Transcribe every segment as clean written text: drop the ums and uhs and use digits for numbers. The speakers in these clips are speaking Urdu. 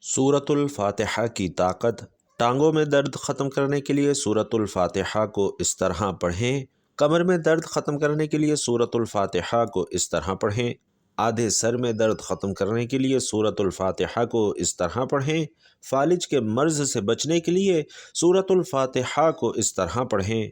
سورۃ الفاتحہ کی طاقت۔ ٹانگوں میں درد ختم کرنے کے لیے سورۃ الفاتحہ کو اس طرح پڑھیں۔ کمر میں درد ختم کرنے کے لیے سورۃ الفاتحہ کو اس طرح پڑھیں۔ آدھے سر میں درد ختم کرنے کے لیے سورۃ الفاتحہ کو اس طرح پڑھیں۔ فالج کے مرض سے بچنے کے لیے سورۃ الفاتحہ کو اس طرح پڑھیں۔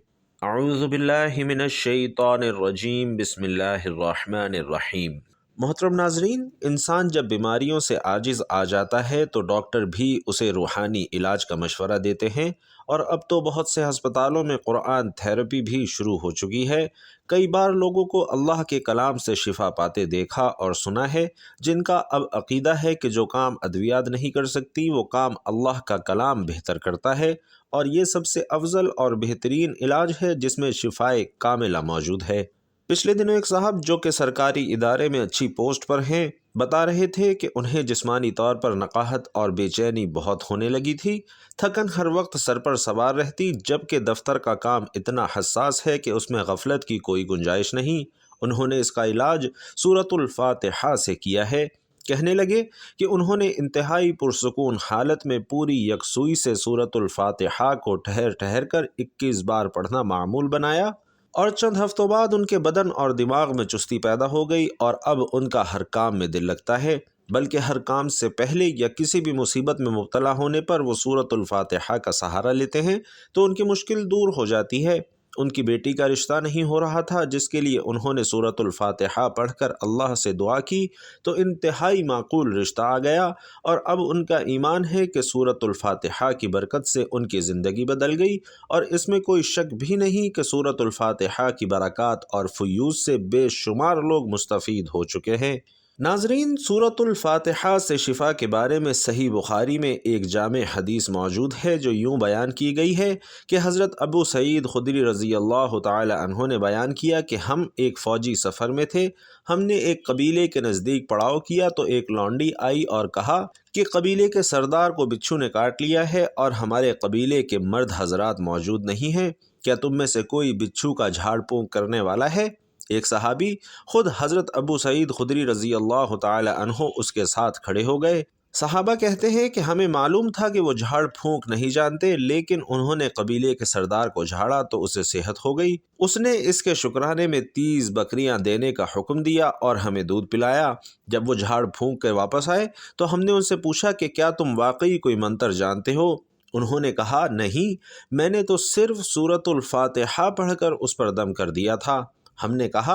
اعوذ باللہ من الشیطان الرجیم، بسم اللہ الرحمن الرحیم۔ محترم ناظرین، انسان جب بیماریوں سے عاجز آ جاتا ہے تو ڈاکٹر بھی اسے روحانی علاج کا مشورہ دیتے ہیں، اور اب تو بہت سے ہسپتالوں میں قرآن تھراپی بھی شروع ہو چکی ہے۔ کئی بار لوگوں کو اللہ کے کلام سے شفا پاتے دیکھا اور سنا ہے، جن کا اب عقیدہ ہے کہ جو کام ادویات نہیں کر سکتی وہ کام اللہ کا کلام بہتر کرتا ہے، اور یہ سب سے افضل اور بہترین علاج ہے جس میں شفائے کاملہ موجود ہے۔ پچھلے دنوں ایک صاحب جو کہ سرکاری ادارے میں اچھی پوسٹ پر ہیں، بتا رہے تھے کہ انہیں جسمانی طور پر نقاہت اور بے چینی بہت ہونے لگی تھی، تھکن ہر وقت سر پر سوار رہتی، جبکہ دفتر کا کام اتنا حساس ہے کہ اس میں غفلت کی کوئی گنجائش نہیں۔ انہوں نے اس کا علاج سورۃ الفاتحہ سے کیا ہے۔ کہنے لگے کہ انہوں نے انتہائی پرسکون حالت میں پوری یکسوئی سے سورۃ الفاتحہ کو ٹھہر ٹھہر کر 21 بار پڑھنا معمول بنایا، اور چند ہفتوں بعد ان کے بدن اور دماغ میں چستی پیدا ہو گئی، اور اب ان کا ہر کام میں دل لگتا ہے، بلکہ ہر کام سے پہلے یا کسی بھی مصیبت میں مبتلا ہونے پر وہ سورۃ الفاتحہ کا سہارا لیتے ہیں تو ان کی مشکل دور ہو جاتی ہے۔ ان کی بیٹی کا رشتہ نہیں ہو رہا تھا، جس کے لیے انہوں نے سورۃ الفاتحہ پڑھ کر اللہ سے دعا کی تو انتہائی معقول رشتہ آ گیا، اور اب ان کا ایمان ہے کہ سورۃ الفاتحہ کی برکت سے ان کی زندگی بدل گئی، اور اس میں کوئی شک بھی نہیں کہ سورۃ الفاتحہ کی برکات اور فیوز سے بے شمار لوگ مستفید ہو چکے ہیں۔ ناظرین، سورۃ الفاتحہ سے شفا کے بارے میں صحیح بخاری میں ایک جامع حدیث موجود ہے جو یوں بیان کی گئی ہے کہ حضرت ابو سعید خدری رضی اللہ تعالی عنہ نے بیان کیا کہ ہم ایک فوجی سفر میں تھے۔ ہم نے ایک قبیلے کے نزدیک پڑاؤ کیا تو ایک لونڈی آئی اور کہا کہ قبیلے کے سردار کو بچھو نے کاٹ لیا ہے اور ہمارے قبیلے کے مرد حضرات موجود نہیں ہیں، کیا تم میں سے کوئی بچھو کا جھاڑ پھونک کرنے والا ہے؟ ایک صحابی خود حضرت ابو سعید خدری رضی اللہ تعالی عنہ اس کے ساتھ کھڑے ہو گئے۔ صحابہ کہتے ہیں کہ ہمیں معلوم تھا کہ وہ جھاڑ پھونک نہیں جانتے، لیکن انہوں نے قبیلے کے سردار کو جھاڑا تو اسے صحت ہو گئی۔ اس نے اس کے شکرانے میں 30 بکریاں دینے کا حکم دیا اور ہمیں دودھ پلایا۔ جب وہ جھاڑ پھونک کے واپس آئے تو ہم نے ان سے پوچھا کہ کیا تم واقعی کوئی منتر جانتے ہو؟ انہوں نے کہا، نہیں، میں نے تو صرف سورۃ الفاتحہ پڑھ کر اس پر دم کر دیا تھا۔ ہم نے کہا،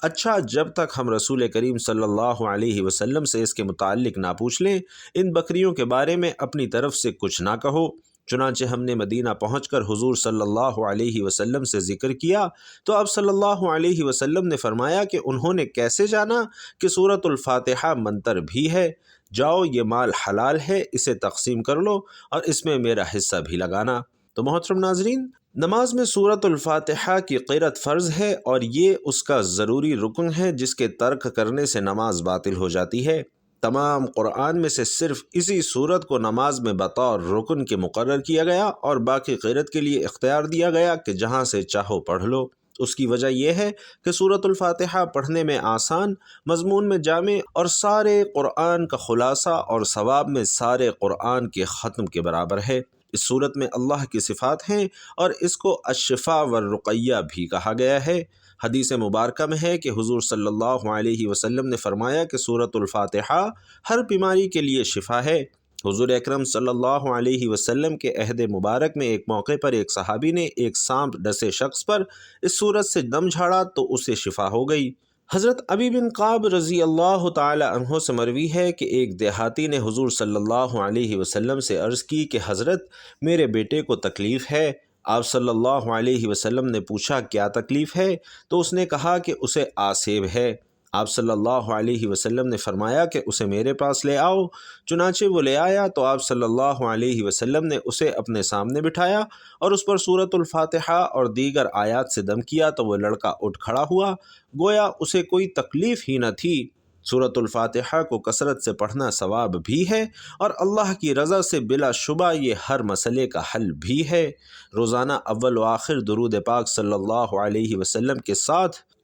اچھا، جب تک ہم رسول کریم صلی اللہ علیہ وسلم سے اس کے متعلق نہ پوچھ لیں، ان بکریوں کے بارے میں اپنی طرف سے کچھ نہ کہو۔ چنانچہ ہم نے مدینہ پہنچ کر حضور صلی اللہ علیہ وسلم سے ذکر کیا تو اب صلی اللہ علیہ وسلم نے فرمایا کہ انہوں نے کیسے جانا کہ سورۃ الفاتحہ منتر بھی ہے؟ جاؤ، یہ مال حلال ہے، اسے تقسیم کر لو اور اس میں میرا حصہ بھی لگانا۔ تو محترم ناظرین، نماز میں سورۃ الفاتحہ کی قرأت فرض ہے، اور یہ اس کا ضروری رکن ہے جس کے ترک کرنے سے نماز باطل ہو جاتی ہے۔ تمام قرآن میں سے صرف اسی سورت کو نماز میں بطور رکن کے مقرر کیا گیا اور باقی قرأت کے لیے اختیار دیا گیا کہ جہاں سے چاہو پڑھ لو۔ اس کی وجہ یہ ہے کہ سورۃ الفاتحہ پڑھنے میں آسان، مضمون میں جامع اور سارے قرآن کا خلاصہ اور ثواب میں سارے قرآن کے ختم کے برابر ہے۔ اس صورت میں اللہ کی صفات ہیں اور اس کو الشفاء والرقیہ بھی کہا گیا ہے۔ حدیث مبارکہ میں ہے کہ حضور صلی اللہ علیہ وسلم نے فرمایا کہ سورۃ الفاتحہ ہر بیماری کے لیے شفا ہے۔ حضور اکرم صلی اللہ علیہ وسلم کے عہد مبارک میں ایک موقع پر ایک صحابی نے ایک سانپ ڈسے شخص پر اس صورت سے دم جھاڑا تو اسے شفا ہو گئی۔ حضرت ابی بن کعب رضی اللہ تعالی عنہ سے مروی ہے کہ ایک دیہاتی نے حضور صلی اللہ علیہ وسلم سے عرض کی کہ حضرت، میرے بیٹے کو تکلیف ہے۔ آپ صلی اللہ علیہ وسلم نے پوچھا، کیا تکلیف ہے؟ تو اس نے کہا کہ اسے آسیب ہے۔ آپ صلی اللہ علیہ وسلم نے فرمایا کہ اسے میرے پاس لے آؤ۔ چنانچہ وہ لے آیا تو آپ صلی اللہ علیہ وسلم نے اسے اپنے سامنے بٹھایا اور اس پر سورۃ الفاتحہ اور دیگر آیات سے دم کیا تو وہ لڑکا اٹھ کھڑا ہوا، گویا اسے کوئی تکلیف ہی نہ تھی۔ سورۃ الفاتحہ کو کثرت سے پڑھنا ثواب بھی ہے، اور اللہ کی رضا سے بلا شبہ یہ ہر مسئلے کا حل بھی ہے۔ روزانہ اول و آخر درود پاک صلی اللہ علیہ وسلم کے ساتھ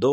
2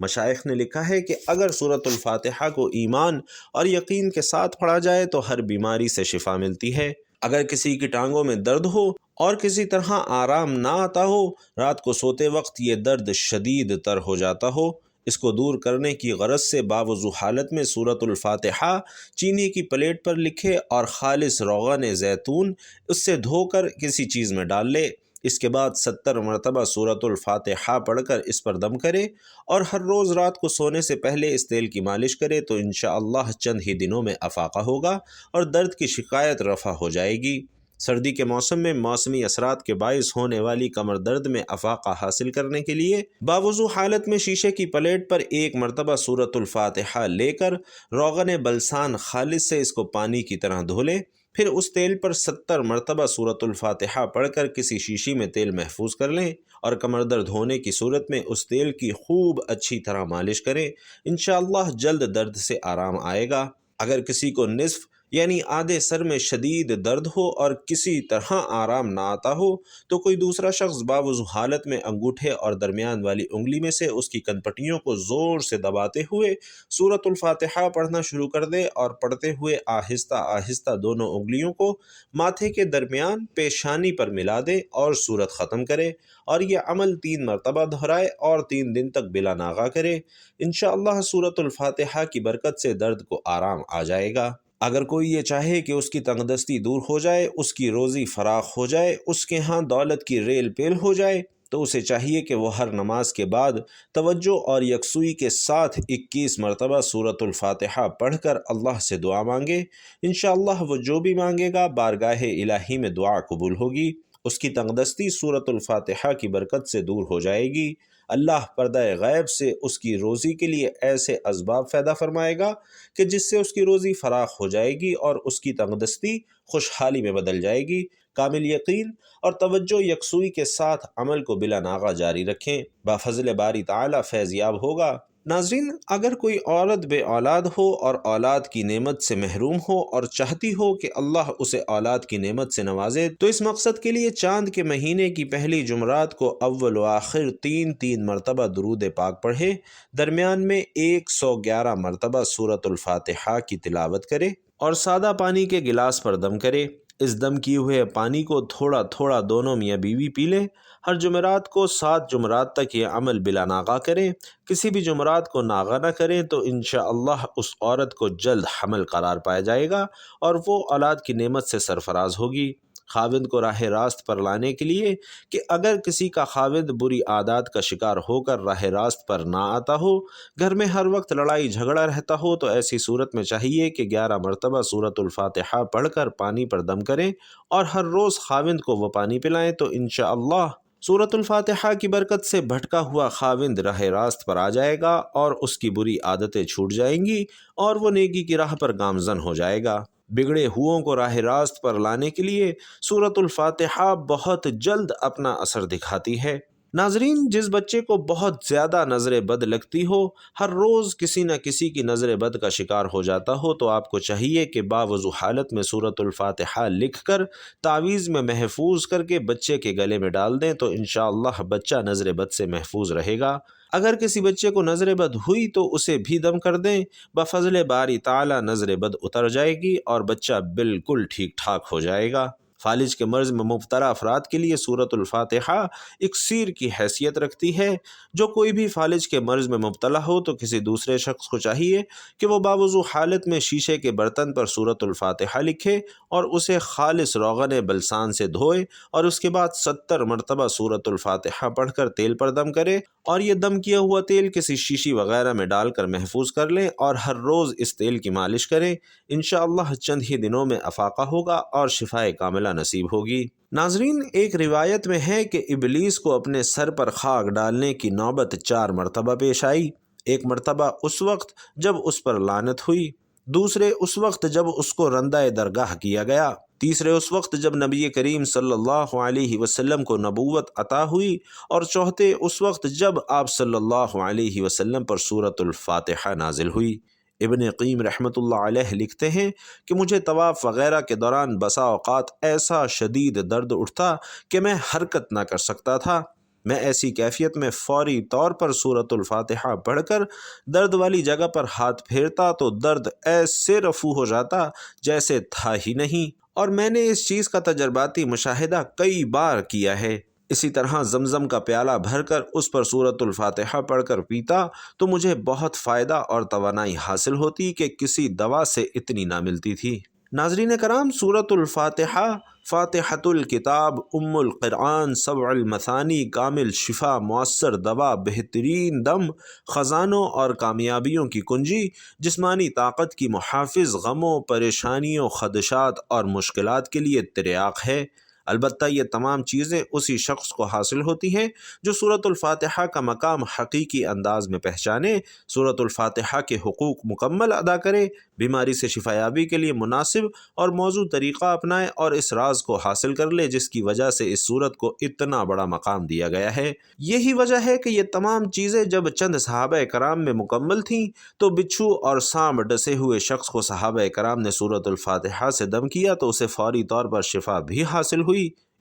مشائخ نے لکھا ہے کہ اگر سورۃ الفاتحہ کو ایمان اور یقین کے ساتھ پڑھا جائے تو ہر بیماری سے شفا ملتی ہے۔ اگر کسی کی ٹانگوں میں درد ہو اور کسی طرح آرام نہ آتا ہو، رات کو سوتے وقت یہ درد شدید تر ہو جاتا ہو، اس کو دور کرنے کی غرض سے باوضو حالت میں سورۃ الفاتحہ چینی کی پلیٹ پر لکھے اور خالص روغن زیتون اس سے دھو کر کسی چیز میں ڈال لے۔ اس کے بعد 70 مرتبہ سورۃ الفاتحہ پڑھ کر اس پر دم کرے اور ہر روز رات کو سونے سے پہلے اس تیل کی مالش کرے تو انشاءاللہ چند ہی دنوں میں افاقہ ہوگا اور درد کی شکایت رفع ہو جائے گی۔ سردی کے موسم میں موسمی اثرات کے باعث ہونے والی کمر درد میں افاقہ حاصل کرنے کے لیے باوضو حالت میں شیشے کی پلیٹ پر 1 مرتبہ سورۃ الفاتحہ لے کر روغن بلسان خالص سے اس کو پانی کی طرح دھو لے، پھر اس تیل پر 70 مرتبہ سورۃ الفاتحہ پڑھ کر کسی شیشی میں تیل محفوظ کر لیں اور کمر درد ہونے کی صورت میں اس تیل کی خوب اچھی طرح مالش کریں۔ انشاءاللہ جلد درد سے آرام آئے گا۔ اگر کسی کو نصف یعنی آدھے سر میں شدید درد ہو اور کسی طرح آرام نہ آتا ہو تو کوئی دوسرا شخص باوضو حالت میں انگوٹھے اور درمیان والی انگلی میں سے اس کی کنپٹیوں کو زور سے دباتے ہوئے سورۃ الفاتحہ پڑھنا شروع کر دے اور پڑھتے ہوئے آہستہ آہستہ دونوں انگلیوں کو ماتھے کے درمیان پیشانی پر ملا دے اور سورت ختم کرے، اور یہ عمل 3 مرتبہ دہرائے اور 3 دن تک بلا ناغہ کرے۔ انشاءاللہ سورۃ الفاتحہ کی برکت سے درد کو آرام آ جائے گا۔ اگر کوئی یہ چاہے کہ اس کی تنگدستی دور ہو جائے، اس کی روزی فراخ ہو جائے، اس کے ہاں دولت کی ریل پیل ہو جائے، تو اسے چاہیے کہ وہ ہر نماز کے بعد توجہ اور یکسوئی کے ساتھ 21 مرتبہ سورۃ الفاتحہ پڑھ کر اللہ سے دعا مانگے۔ انشاءاللہ وہ جو بھی مانگے گا بارگاہ الہی میں دعا قبول ہوگی، اس کی تنگدستی سورۃ الفاتحہ کی برکت سے دور ہو جائے گی۔ اللہ پردہ غیب سے اس کی روزی کے لیے ایسے اسباب پیدا فرمائے گا کہ جس سے اس کی روزی فراخ ہو جائے گی اور اس کی تنگدستی خوشحالی میں بدل جائے گی۔ کامل یقین اور توجہ یکسوئی کے ساتھ عمل کو بلا ناغہ جاری رکھیں، بفضل باری تعالی فیض یاب ہوگا۔ ناظرین، اگر کوئی عورت بے اولاد ہو اور اولاد کی نعمت سے محروم ہو اور چاہتی ہو کہ اللہ اسے اولاد کی نعمت سے نوازے تو اس مقصد کے لیے چاند کے مہینے کی پہلی جمعرات کو اول و آخر 3 مرتبہ درود پاک پڑھے، درمیان میں 111 مرتبہ سورۃ الفاتحہ کی تلاوت کرے اور سادہ پانی کے گلاس پر دم کرے۔ اس دم کیے ہوئے پانی کو تھوڑا تھوڑا دونوں میاں بیوی پی لیں۔ ہر جمعرات کو 7 جمعرات تک یہ عمل بلا ناغہ کریں۔ کسی بھی جمعرات کو ناغہ نہ کریں تو انشاءاللہ اس عورت کو جلد حمل قرار پایا جائے گا اور وہ اولاد کی نعمت سے سرفراز ہوگی۔ خاوند کو راہ راست پر لانے کے لیے کہ اگر کسی کا خاوند بری عادات کا شکار ہو کر راہ راست پر نہ آتا ہو، گھر میں ہر وقت لڑائی جھگڑا رہتا ہو، تو ایسی صورت میں چاہیے کہ 11 مرتبہ سورۃ الفاتحہ پڑھ کر پانی پر دم کریں اور ہر روز خاوند کو وہ پانی پلائیں تو انشاءاللہ سورۃ الفاتحہ کی برکت سے بھٹکا ہوا خاوند راہ راست پر آ جائے گا اور اس کی بری عادتیں چھوٹ جائیں گی اور وہ نیکی کی راہ پر گامزن ہو جائے گا۔ بگڑے ہوئوں کو راہ راست پر لانے کے لیے سورۃ الفاتحہ بہت جلد اپنا اثر دکھاتی ہے۔ ناظرین، جس بچے کو بہت زیادہ نظر بد لگتی ہو، ہر روز کسی نہ کسی کی نظر بد کا شکار ہو جاتا ہو، تو آپ کو چاہیے کہ باوضو حالت میں سورۃ الفاتحہ لکھ کر تعویذ میں محفوظ کر کے بچے کے گلے میں ڈال دیں تو انشاءاللہ بچہ نظر بد سے محفوظ رہے گا۔ اگر کسی بچے کو نظر بد ہوئی تو اسے بھی دم کر دیں، بفضل باری تعالی نظر بد اتر جائے گی اور بچہ بالکل ٹھیک ٹھاک ہو جائے گا۔ فالج کے مرض میں مبتلا افراد کے لیے سورۃ الفاتحہ اکسیر کی حیثیت رکھتی ہے۔ جو کوئی بھی فالج کے مرض میں مبتلا ہو تو کسی دوسرے شخص کو چاہیے کہ وہ باوضو حالت میں شیشے کے برتن پر سورۃ الفاتحہ لکھے اور اسے خالص روغن بلسان سے دھوئے اور اس کے بعد 70 مرتبہ سورۃ الفاتحہ پڑھ کر تیل پر دم کرے اور یہ دم کیا ہوا تیل کسی شیشی وغیرہ میں ڈال کر محفوظ کر لیں اور ہر روز اس تیل کی مالش کریں۔ انشاءاللہ چند ہی دنوں میں افاقہ ہوگا اور شفائے کاملہ نصیب ہوگی۔ ناظرین، ایک روایت میں ہے کہ ابلیس کو اپنے سر پر خاک ڈالنے کی نوبت 4 مرتبہ پیش آئی۔ ایک مرتبہ اس وقت جب اس پر لعنت ہوئی، دوسرے اس وقت جب اس کو رندہ درگاہ کیا گیا، تیسرے اس وقت جب نبی کریم صلی اللہ علیہ وسلم کو نبوت عطا ہوئی، اور چوتھے اس وقت جب آپ صلی اللہ علیہ وسلم پر سورۃ الفاتحہ نازل ہوئی۔ ابن قیم رحمۃ اللہ علیہ لکھتے ہیں کہ مجھے طواف وغیرہ کے دوران بسا اوقات ایسا شدید درد اٹھتا کہ میں حرکت نہ کر سکتا تھا۔ میں ایسی کیفیت میں فوری طور پر سورۃ الفاتحہ پڑھ کر درد والی جگہ پر ہاتھ پھیرتا تو درد ایسے رفو ہو جاتا جیسے تھا ہی نہیں، اور میں نے اس چیز کا تجرباتی مشاہدہ کئی بار کیا ہے۔ اسی طرح زمزم کا پیالہ بھر کر اس پر سورۃ الفاتحہ پڑھ کر پیتا تو مجھے بہت فائدہ اور توانائی حاصل ہوتی کہ کسی دوا سے اتنی نہ ملتی تھی۔ ناظرین کرام، سورۃ الفاتحہ فاتحۃ الکتاب، ام القرآن، سبع المثانی، کامل شفا، مؤثر دوا، بہترین دم، خزانوں اور کامیابیوں کی کنجی، جسمانی طاقت کی محافظ، غموں، پریشانیوں، خدشات اور مشکلات کے لیے تریاق ہے۔ البتہ یہ تمام چیزیں اسی شخص کو حاصل ہوتی ہیں جو سورۃ الفاتحہ کا مقام حقیقی انداز میں پہچانے، سورۃ الفاتحہ کے حقوق مکمل ادا کرے، بیماری سے شفایابی کے لیے مناسب اور موزوں طریقہ اپنائے اور اس راز کو حاصل کر لے جس کی وجہ سے اس سورت کو اتنا بڑا مقام دیا گیا ہے۔ یہی وجہ ہے کہ یہ تمام چیزیں جب چند صحابہ کرام میں مکمل تھیں تو بچھو اور سانپ ڈسے ہوئے شخص کو صحابہ کرام نے سورۃ الفاتحہ سے دم کیا تو اسے فوری طور پر شفا بھی حاصل ہوئی۔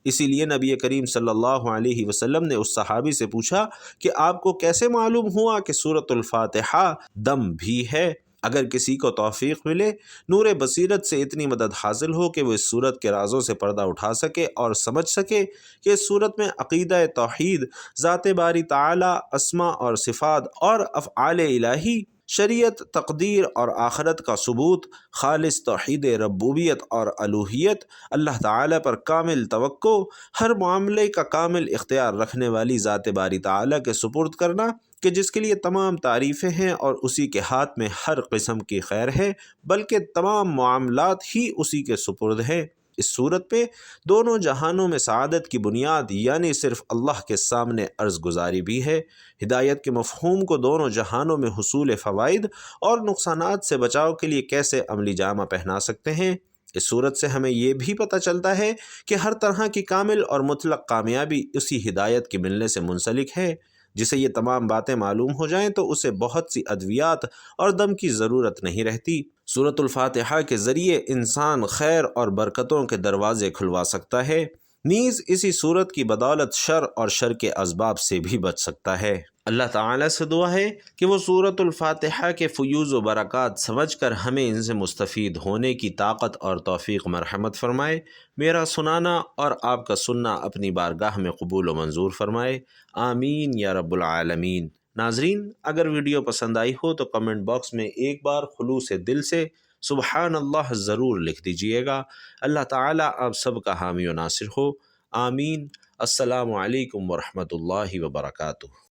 اسی لیے نبی کریم صلی اللہ علیہ وسلم نے اس صحابی سے پوچھا کہ آپ کو کیسے معلوم ہوا کہ سورۃ الفاتحہ دم بھی ہے؟ اگر کسی کو توفیق ملے، نور بصیرت سے اتنی مدد حاصل ہو کہ وہ اس صورت کے رازوں سے پردہ اٹھا سکے اور سمجھ سکے کہ اس صورت میں عقیدہ توحید، ذات باری تعالی، اسماء اور صفات اور افعال الہی، شریعت، تقدیر اور آخرت کا ثبوت، خالص توحید ربوبیت اور الوہیت، اللہ تعالی پر کامل توقع، ہر معاملے کا کامل اختیار رکھنے والی ذات باری تعالی کے سپرد کرنا کہ جس کے لیے تمام تعریفیں ہیں اور اسی کے ہاتھ میں ہر قسم کی خیر ہے، بلکہ تمام معاملات ہی اسی کے سپرد ہیں۔ اس صورت پہ دونوں جہانوں میں سعادت کی بنیاد یعنی صرف اللہ کے سامنے عرض گزاری بھی ہے۔ ہدایت کے مفہوم کو دونوں جہانوں میں حصول فوائد اور نقصانات سے بچاؤ کے لیے کیسے عملی جامہ پہنا سکتے ہیں۔ اس صورت سے ہمیں یہ بھی پتہ چلتا ہے کہ ہر طرح کی کامل اور مطلق کامیابی اسی ہدایت کے ملنے سے منسلک ہے۔ جسے یہ تمام باتیں معلوم ہو جائیں تو اسے بہت سی ادویات اور دم کی ضرورت نہیں رہتی۔ سورۃ الفاتحہ کے ذریعے انسان خیر اور برکتوں کے دروازے کھلوا سکتا ہے، نیز اسی صورت کی بدولت شر اور شر کے اسباب سے بھی بچ سکتا ہے۔ اللہ تعالیٰ سے دعا ہے کہ وہ سورۃ الفاتحہ کے فیوز و برکات سمجھ کر ہمیں ان سے مستفید ہونے کی طاقت اور توفیق مرحمت فرمائے۔ میرا سنانا اور آپ کا سننا اپنی بارگاہ میں قبول و منظور فرمائے، آمین یا رب العالمین۔ ناظرین، اگر ویڈیو پسند آئی ہو تو کمنٹ باکس میں ایک بار خلوص دل سے سبحان اللہ ضرور لکھ دیجئے گا۔ اللہ تعالیٰ آپ سب کا حامی و ناصر ہو، آمین۔ السلام علیکم ورحمۃ اللہ وبرکاتہ۔